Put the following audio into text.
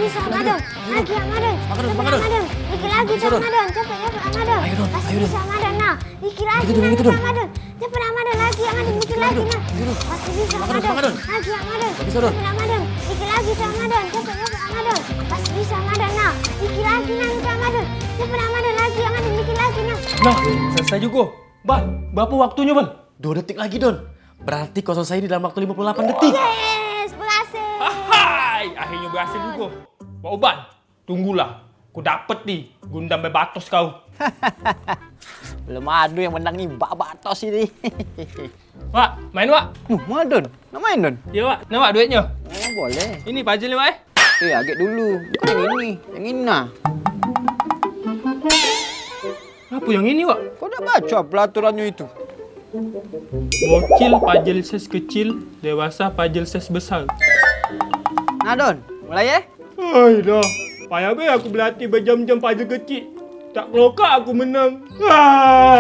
bisa Amadon. Lagi Amadon. Cepet Amadon. Dikit lagi tuh Amadon. Cepet Amadon. Masih bisa Amadon. Nah, dikit lagi Amadon. Cepet Amadon lagi Amadon. Dikit lagi nah. Masih bisa Amadon. Lagi Amadon. Cepet Amadon. Dikit lagi tuh Amadon. Cepet Amadon. Masih bisa Amadon. Nah, dikit lagi nah itu Amadon. Cepet Amadon lagi Amadon. Dikit lagi nah. Nah, selesai juga. Ban, berapa waktunya, Ban? 2 detik lagi, Don. Berarti kau selesai di dalam waktu 58 detik. Yes, berhasil. Hai, akhirnya berhasil juga. Wah, Ban, tunggulah. Ku dapet nih Gundam Bebatos kau. Belum ada yang menang nih Babatos ini. Wak, main Wak? Mana Don? Nak main Don? Ya Wak, nak Wak duitnya? Oh boleh. Ini puzzle ni Wak Agak dulu. Bukan yang ini. Yang ini nah. Apa yang ini Wak? Kau dah baca peraturannya itu? Bocil puzzle size kecil, dewasa puzzle size besar. Nah Don, mulai ya? Hai dah, payah be aku berlatih berjam-jam puzzle kecil. Tak kelokak aku menang. Ah.